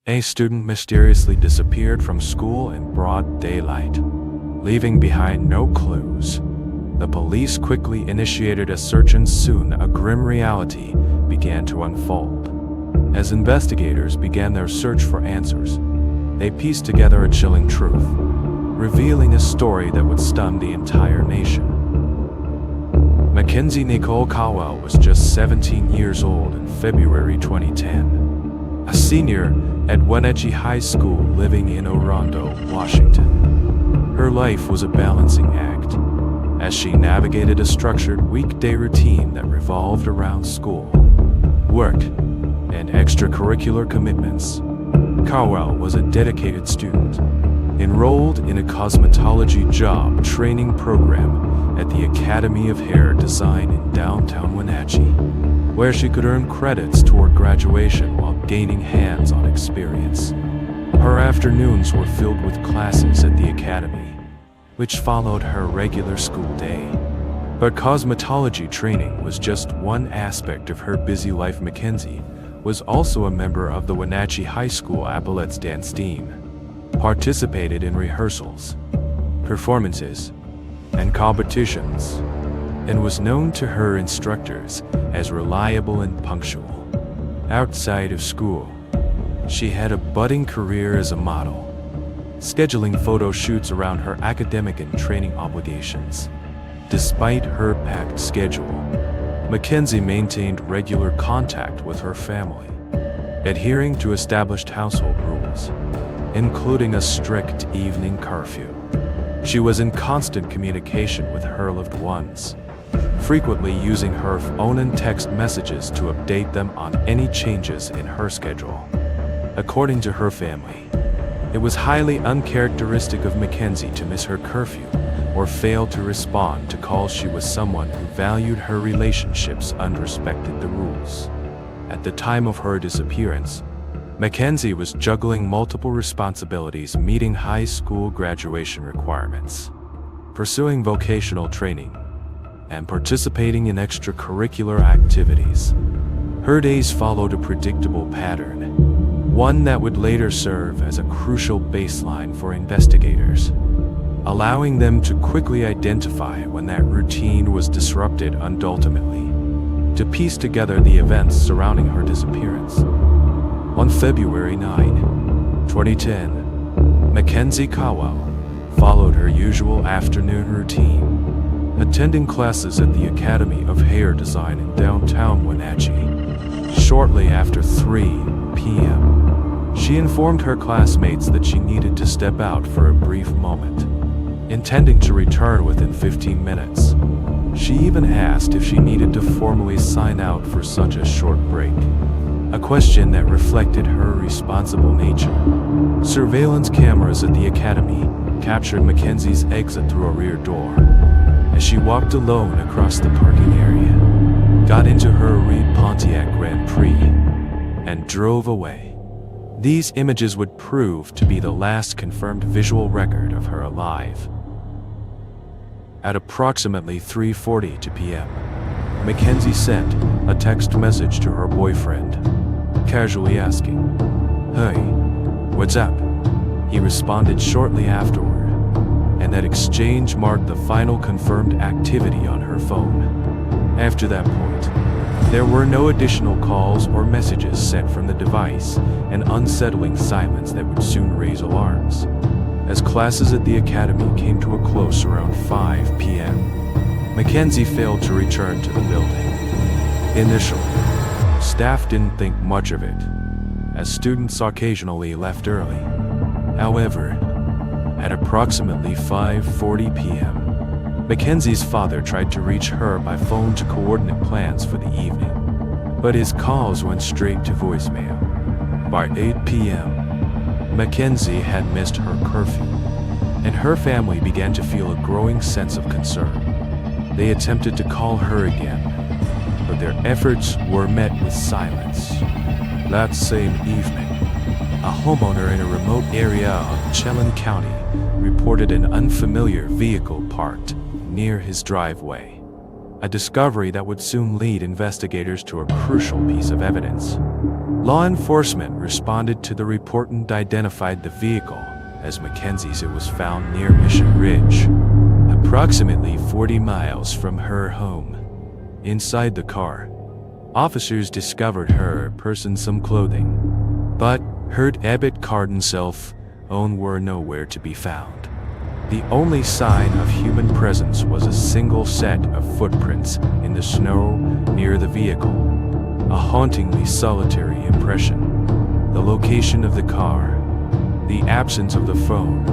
A student mysteriously disappeared from school in broad daylight, leaving behind no clues. The police quickly initiated a search and soon a grim reality began to unfold. As investigators began their search for answers, they pieced together a chilling truth, revealing a story that would stun the entire nation. McKenzie Cowell was just 17 years old in February 2010, a senior at Wenatchee High School living in Orondo, Washington. Her life was a balancing act, as she navigated a structured weekday routine that revolved around school, work, and extracurricular commitments. Cowell was a dedicated student, enrolled in a cosmetology job training program at the Academy of Hair Design in downtown Wenatchee, where she could earn credits toward graduation while gaining hands-on experience. Her afternoons were filled with classes at the academy, which followed her regular school day. But cosmetology training was just one aspect of her busy life. McKenzie was also a member of the Wenatchee High School Applettes dance team, participated in rehearsals, performances, and competitions, and was known to her instructors as reliable and punctual. Outside of school, she had a budding career as a model, scheduling photo shoots around her academic and training obligations. Despite her packed schedule, McKenzie maintained regular contact with her family, adhering to established household rules, including a strict evening curfew. She was in constant communication with her loved ones, frequently using her phone and text messages to update them on any changes in her schedule. According to her family, it was highly uncharacteristic of McKenzie to miss her curfew or fail to respond to calls. She was someone who valued her relationships and respected the rules. At the time of her disappearance, McKenzie was juggling multiple responsibilities, meeting high school graduation requirements, pursuing vocational training, and participating in extracurricular activities. Her days followed a predictable pattern, one that would later serve as a crucial baseline for investigators, allowing them to quickly identify when that routine was disrupted and ultimately to piece together the events surrounding her disappearance. On February 9, 2010, McKenzie Cowell followed her usual afternoon routine, attending classes at the Academy of Hair Design in downtown Wenatchee. Shortly after 3 p.m., she informed her classmates that she needed to step out for a brief moment, intending to return within 15 minutes. She even asked if she needed to formally sign out for such a short break, a question that reflected her responsible nature. Surveillance cameras at the academy captured McKenzie's exit through a rear door as she walked alone across the parking area, got into her red Pontiac Grand Prix, and drove away. These images would prove to be the last confirmed visual record of her alive. At approximately 3:40 p.m., McKenzie sent a text message to her boyfriend, casually asking, "Hey, what's up?" He responded shortly afterward, and that exchange marked the final confirmed activity on her phone. After that point, there were no additional calls or messages sent from the device, an unsettling silence that would soon raise alarms. As classes at the academy came to a close around 5 p.m., McKenzie failed to return to the building. Initially, staff didn't think much of it, as students occasionally left early. However, at approximately 5:40 p.m., McKenzie's father tried to reach her by phone to coordinate plans for the evening, but his calls went straight to voicemail. By 8 p.m., McKenzie had missed her curfew, and her family began to feel a growing sense of concern. They attempted to call her again, but their efforts were met with silence. That same evening, a homeowner in a remote area of Chelan County reported an unfamiliar vehicle parked near his driveway. a discovery that would soon lead investigators to a crucial piece of evidence. Law enforcement responded to the report and identified the vehicle as McKenzie's. It was found near Mission Ridge, approximately 40 miles from her home. Inside the car, officers discovered her person, some clothing, but her debit card and cell phone were nowhere to be found. The only sign of human presence was a single set of footprints in the snow near the vehicle, a hauntingly solitary impression. The location of the car, the absence of the phone,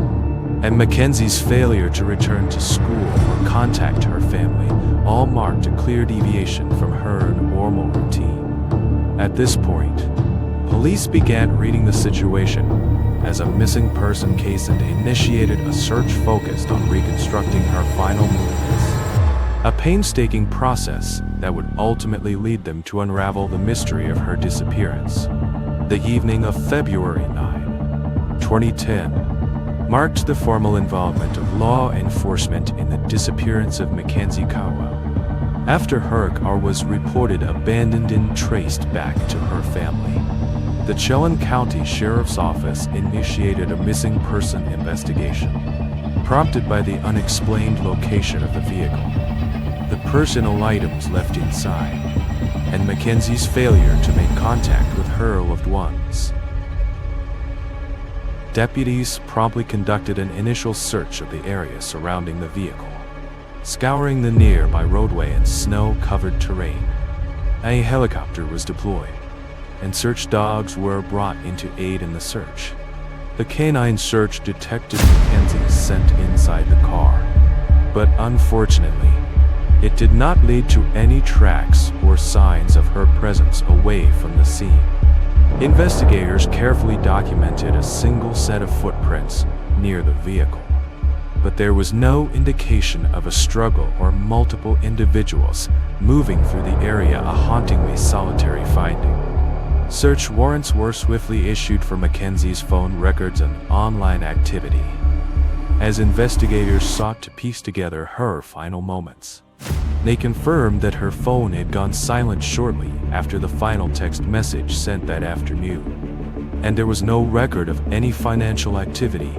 and McKenzie's failure to return to school or contact her family all marked a clear deviation from her normal routine. At this point, police began reading the situation as a missing person case and initiated a search focused on reconstructing her final movements, a painstaking process that would ultimately lead them to unravel the mystery of her disappearance. The evening of February 9, 2010, marked the formal involvement of law enforcement in the disappearance of McKenzie Cowell. After her car was reported abandoned and traced back to her family, the Chelan County Sheriff's Office initiated a missing person investigation, prompted by the unexplained location of the vehicle, the personal items left inside, and McKenzie's failure to make contact with her loved ones. Deputies promptly conducted an initial search of the area surrounding the vehicle, scouring the nearby roadway and snow-covered terrain. A helicopter was deployed, and search dogs were brought into aid in the search. The canine search detected McKenzie sent inside the car, but unfortunately, it did not lead to any tracks or signs of her presence away from the scene. Investigators carefully documented a single set of footprints near the vehicle, but there was no indication of a struggle or multiple individuals moving through the area, a hauntingly solitary finding. Search warrants were swiftly issued for McKenzie's phone records and online activity, as investigators sought to piece together her final moments. They confirmed that her phone had gone silent shortly after the final text message sent that afternoon, and there was no record of any financial activity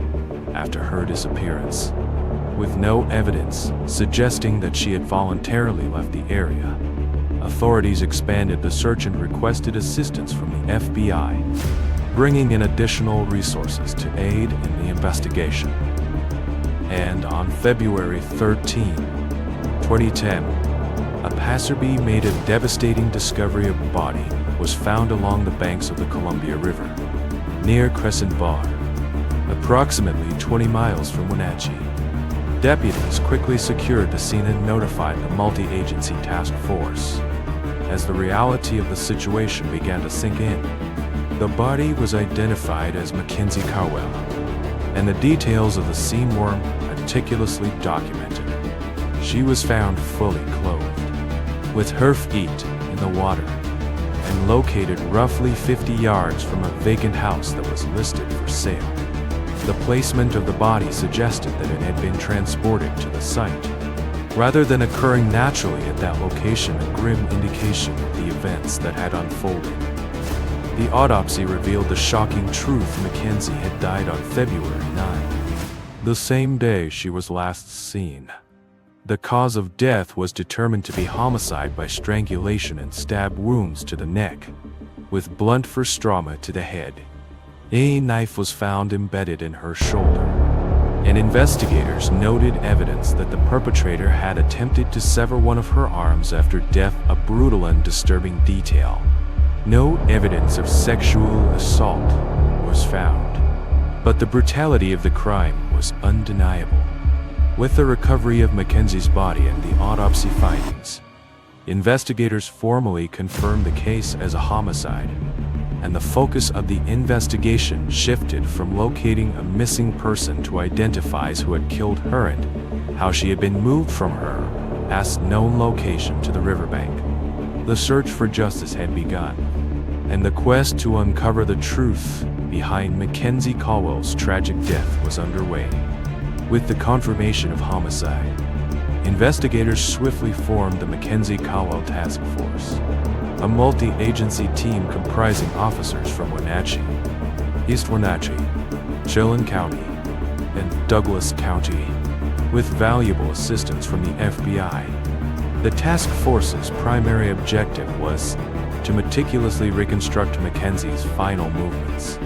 after her disappearance, with no evidence suggesting that she had voluntarily left the area. Authorities expanded the search and requested assistance from the FBI, bringing in additional resources to aid in the investigation. And on February 13, 2010, a passerby made a devastating discovery. A body was found along the banks of the Columbia River, near Crescent Bar, approximately 20 miles from Wenatchee. Deputies quickly secured the scene and notified the multi-agency task force. As the reality of the situation began to sink in, the body was identified as McKenzie Cowell, and the details of the scene were meticulously documented. She was found fully clothed, with her feet in the water, and located roughly 50 yards from a vacant house that was listed for sale. The placement of the body suggested that it had been transported to the site, rather than occurring naturally at that location, a grim indication of the events that had unfolded. The autopsy revealed the shocking truth: McKenzie had died on February 9, the same day she was last seen. The cause of death was determined to be homicide by strangulation and stab wounds to the neck, with blunt force trauma to the head. A knife was found embedded in her shoulder, and investigators noted evidence that the perpetrator had attempted to sever one of her arms after death, a brutal and disturbing detail. No evidence of sexual assault was found, but the brutality of the crime was undeniable. With the recovery of McKenzie's body and the autopsy findings, investigators formally confirmed the case as a homicide, and the focus of the investigation shifted from locating a missing person to identify who had killed her and how she had been moved from her past known location to the riverbank. The search for justice had begun, and the quest to uncover the truth behind McKenzie Cowell's tragic death was underway. With the confirmation of homicide, investigators swiftly formed the McKenzie Cowell Task Force, a multi-agency team comprising officers from Wenatchee, East Wenatchee, Chelan County, and Douglas County, with valuable assistance from the FBI. The task force's primary objective was to meticulously reconstruct McKenzie's final movements,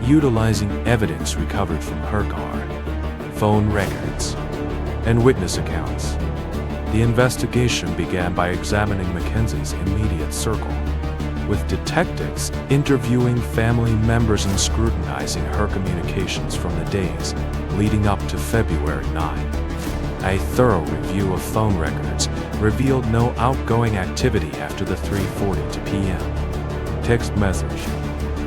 utilizing evidence recovered from her car, phone records, and witness accounts. The investigation began by examining McKenzie's immediate circle, with detectives interviewing family members and scrutinizing her communications from the days leading up to February 9. A thorough review of phone records revealed no outgoing activity after the 3:42 p.m. text message,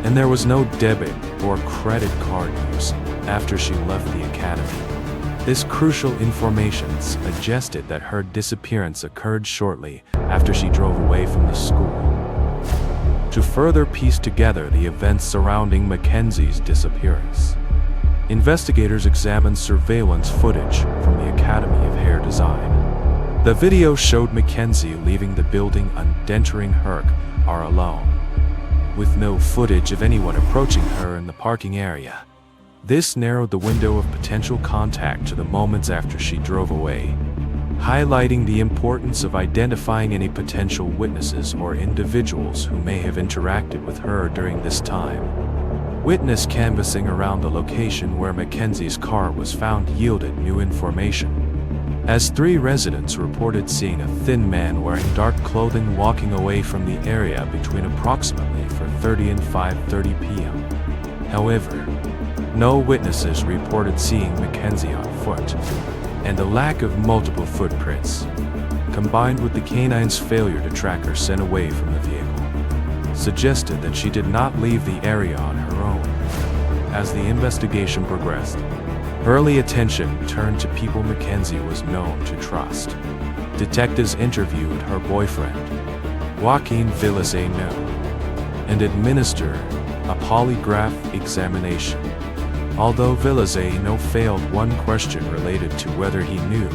and there was no debit or credit card use after she left the academy. This crucial information suggested that her disappearance occurred shortly after she drove away from the school. To further piece together the events surrounding McKenzie's disappearance, investigators examined surveillance footage from the Academy of Hair Design. The video showed McKenzie leaving the building and entering her car alone, with no footage of anyone approaching her in the parking area. This narrowed the window of potential contact to the moments after she drove away, highlighting the importance of identifying any potential witnesses or individuals who may have interacted with her during this time. Witness canvassing around the location where McKenzie's car was found yielded new information, as 3 residents reported seeing a thin man wearing dark clothing walking away from the area between approximately 4:30 and 5:30 p.m. However, no witnesses reported seeing McKenzie on foot, and the lack of multiple footprints, combined with the canine's failure to track her scent away from the vehicle, suggested that she did not leave the area on her own. As the investigation progressed, early attention turned to people McKenzie was known to trust. Detectives interviewed her boyfriend, Joaquin Villaseno, and administered a polygraph examination. Although Villaseno failed one question related to whether he knew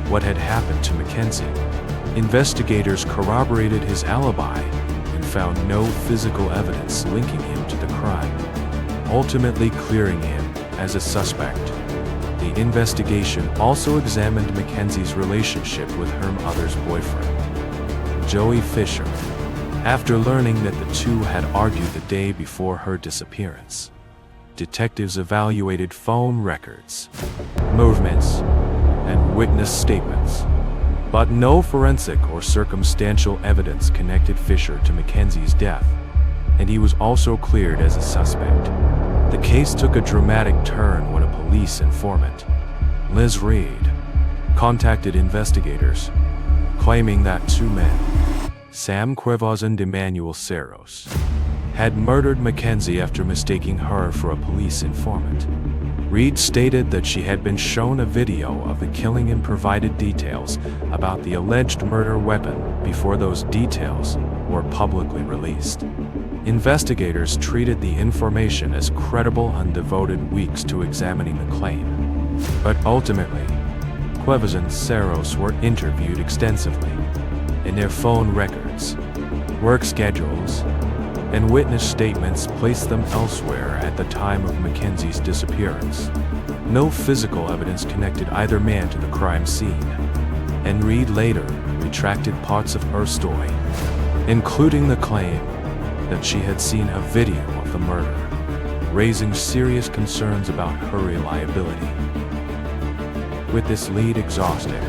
what had happened to McKenzie, investigators corroborated his alibi and found no physical evidence linking him to the crime, ultimately clearing him as a suspect. The investigation also examined McKenzie's relationship with her mother's boyfriend, Joey Fisher, after learning that the two had argued the day before her disappearance. Detectives evaluated phone records, movements, and witness statements, but no forensic or circumstantial evidence connected Fisher to McKenzie's death, and he was also cleared as a suspect. The case took a dramatic turn when a police informant, Liz Reed, contacted investigators, claiming that 2 men, Sam Cuevas and Emmanuel Cerros, had murdered McKenzie after mistaking her for a police informant. Reed stated that she had been shown a video of the killing and provided details about the alleged murder weapon before those details were publicly released. Investigators treated the information as credible and devoted weeks to examining the claim. But ultimately, Cuevas and Cerros were interviewed extensively, and their phone records, work schedules, and witness statements placed them elsewhere at the time of McKenzie's disappearance. No physical evidence connected either man to the crime scene, and Reed later retracted parts of her story, including the claim that she had seen a video of the murder, raising serious concerns about her reliability. With this lead exhausted,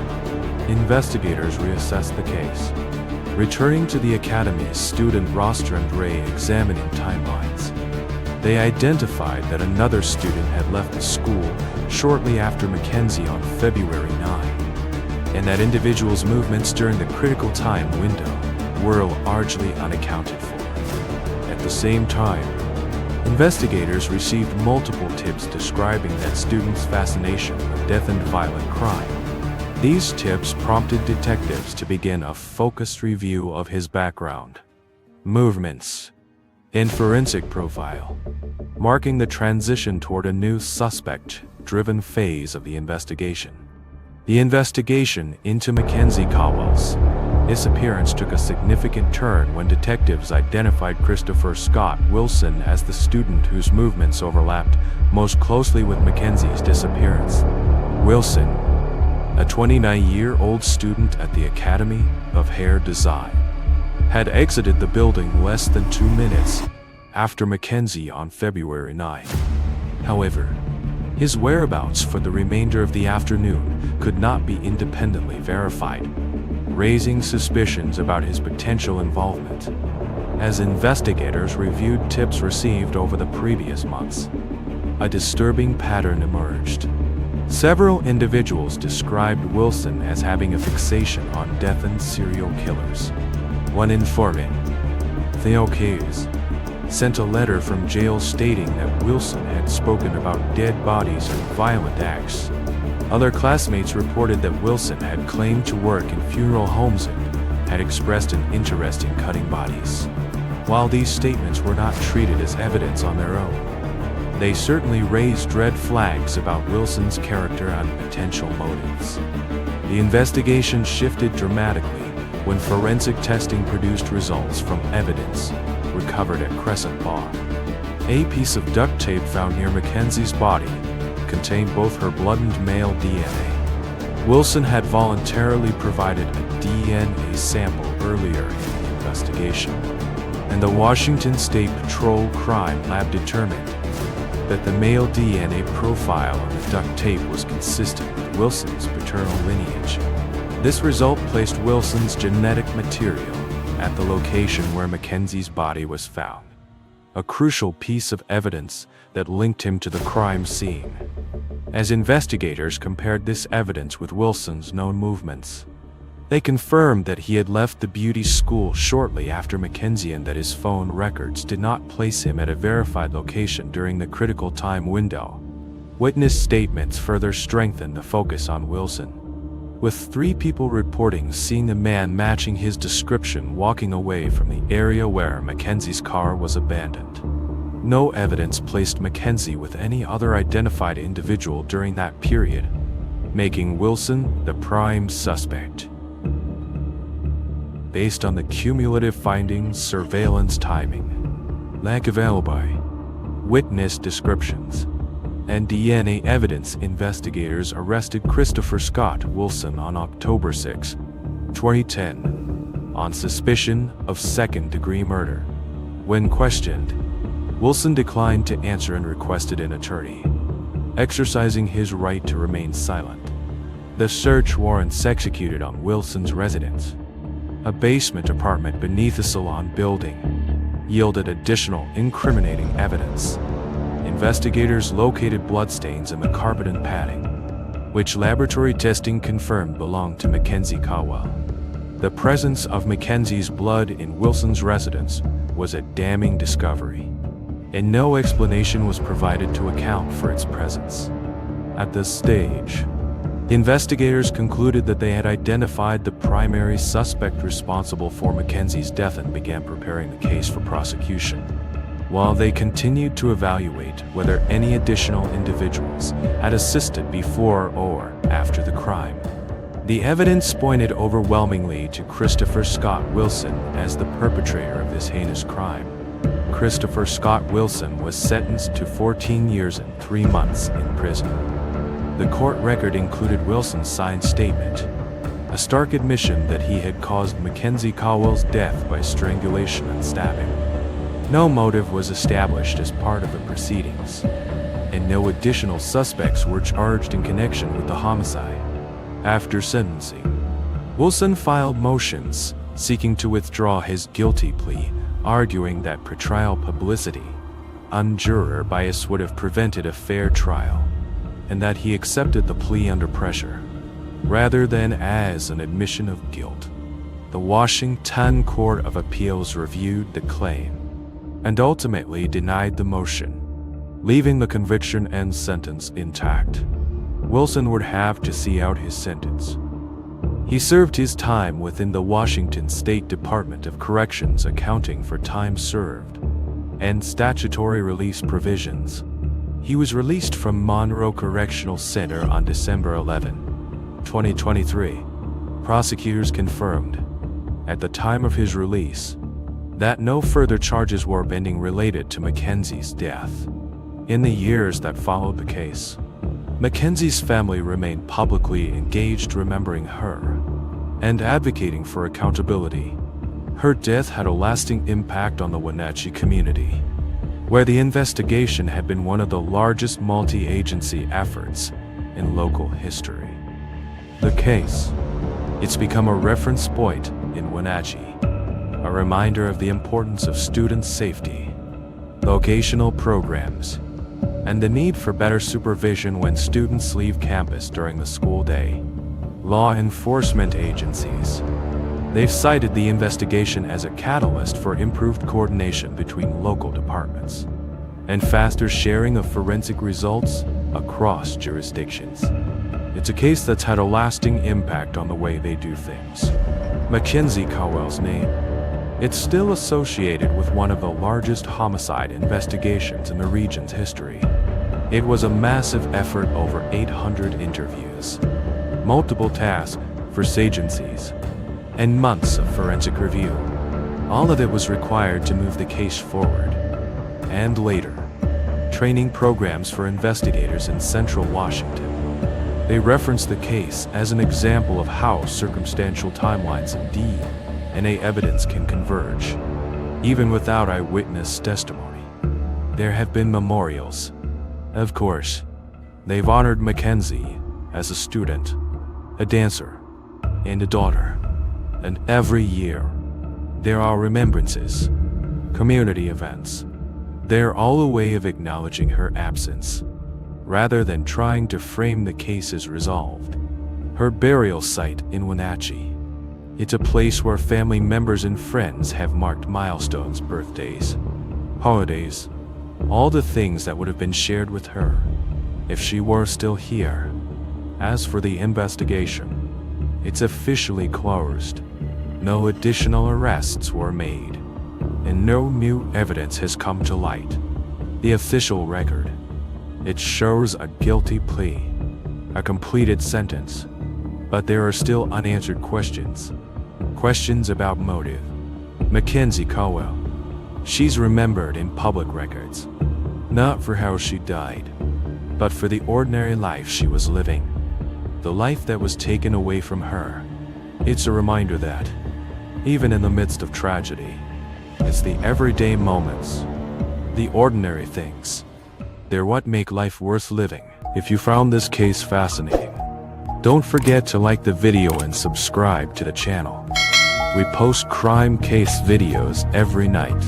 investigators reassessed the case, returning to the Academy's student roster and re-examining timelines. They identified that another student had left the school shortly after McKenzie on February 9, and that individuals' movements during the critical time window were largely unaccounted for. At the same time, investigators received multiple tips describing that student's fascination with death and violent crime. These tips prompted detectives to begin a focused review of his background, movements, and forensic profile, marking the transition toward a new suspect-driven phase of the investigation. The investigation into McKenzie Cowell's disappearance took a significant turn when detectives identified Christopher Scott Wilson as the student whose movements overlapped most closely with McKenzie's disappearance. Wilson, a 29-year-old student at the Academy of Hair Design, had exited the building less than 2 minutes after McKenzie on February 9. However, his whereabouts for the remainder of the afternoon could not be independently verified, raising suspicions about his potential involvement. As investigators reviewed tips received over the previous months, a disturbing pattern emerged. Several individuals described Wilson as having a fixation on death and serial killers. One informant, Theo Case, sent a letter from jail stating that Wilson had spoken about dead bodies and violent acts. Other classmates reported that Wilson had claimed to work in funeral homes and had expressed an interest in cutting bodies. While these statements were not treated as evidence on their own, they certainly raised red flags about Wilson's character and potential motives. The investigation shifted dramatically when forensic testing produced results from evidence recovered at Crescent Bar. A piece of duct tape found near McKenzie's body contained both her blood and male DNA. Wilson had voluntarily provided a DNA sample earlier in the investigation, and the Washington State Patrol Crime Lab determined that the male DNA profile on the duct tape was consistent with Wilson's paternal lineage. This result placed Wilson's genetic material at the location where McKenzie's body was found, a crucial piece of evidence that linked him to the crime scene. As investigators compared this evidence with Wilson's known movements, they confirmed that he had left the beauty school shortly after McKenzie and that his phone records did not place him at a verified location during the critical time window. Witness statements further strengthened the focus on Wilson, with 3 people reporting seeing a man matching his description walking away from the area where McKenzie's car was abandoned. No evidence placed McKenzie with any other identified individual during that period, making Wilson the prime suspect. Based on the cumulative findings, surveillance timing, lack of alibi, witness descriptions, and DNA evidence, investigators arrested Christopher Scott Wilson on October 6, 2010, on suspicion of second-degree murder. When questioned, Wilson declined to answer and requested an attorney, exercising his right to remain silent. The search warrants executed on Wilson's residence, a basement apartment beneath a salon building, yielded additional incriminating evidence. Investigators located bloodstains in the carpet and padding, which laboratory testing confirmed belonged to McKenzie Cowell. The presence of McKenzie's blood in Wilson's residence was a damning discovery, and no explanation was provided to account for its presence. At this stage, investigators concluded that they had identified the primary suspect responsible for McKenzie's death and began preparing the case for prosecution, while they continued to evaluate whether any additional individuals had assisted before or after the crime. The evidence pointed overwhelmingly to Christopher Scott Wilson as the perpetrator of this heinous crime. Christopher Scott Wilson was sentenced to 14 years and 3 months in prison. The court record included Wilson's signed statement, a stark admission that he had caused McKenzie Cowell's death by strangulation and stabbing. No motive was established as part of the proceedings, and no additional suspects were charged in connection with the homicide. After sentencing, Wilson filed motions seeking to withdraw his guilty plea, arguing that pretrial publicity on juror bias would have prevented a fair trial, and that he accepted the plea under pressure, rather than as an admission of guilt. The Washington Court of Appeals reviewed the claim and ultimately denied the motion, leaving the conviction and sentence intact. Wilson would have to see out his sentence. He served his time within the Washington State Department of Corrections, accounting for time served and statutory release provisions. He was released from Monroe Correctional Center on December 11, 2023, prosecutors confirmed, at the time of his release, that no further charges were pending related to McKenzie's death. In the years that followed the case, McKenzie's family remained publicly engaged, remembering her and advocating for accountability. Her death had a lasting impact on the Wenatchee community, where the investigation had been one of the largest multi-agency efforts in local history. The case, it's become a reference point in Wenatchee, a reminder of the importance of student safety, vocational programs, and the need for better supervision when students leave campus during the school day. Law enforcement agencies, they've cited the investigation as a catalyst for improved coordination between local departments and faster sharing of forensic results across jurisdictions. It's a case that's had a lasting impact on the way they do things. McKenzie Cowell's name, it's still associated with one of the largest homicide investigations in the region's history. It was a massive effort, over 800 interviews, multiple task force agencies, and months of forensic review. All of it was required to move the case forward. And later, training programs for investigators in Central Washington. They referenced the case as an example of how circumstantial timelines and DNA evidence can converge, even without eyewitness testimony. There have been memorials. Of course, they've honored McKenzie as a student, a dancer, and a daughter. And every year, there are remembrances, community events. They're all a way of acknowledging her absence, rather than trying to frame the case as resolved. Her burial site in Wenatchee, it's a place where family members and friends have marked milestones, birthdays, holidays, all the things that would have been shared with her if she were still here. As for the investigation, it's officially closed. No additional arrests were made, and no new evidence has come to light. The official record, it shows a guilty plea, a completed sentence, but there are still unanswered questions. Questions about motive. McKenzie Cowell, she's remembered in public records, not for how she died, but for the ordinary life she was living, the life that was taken away from her. It's a reminder that, even in the midst of tragedy, it's the everyday moments, the ordinary things, they're what make life worth living. If you found this case fascinating, don't forget to like the video and subscribe to the channel. We post crime case videos every night.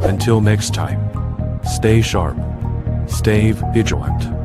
Until next time, stay sharp, stay vigilant.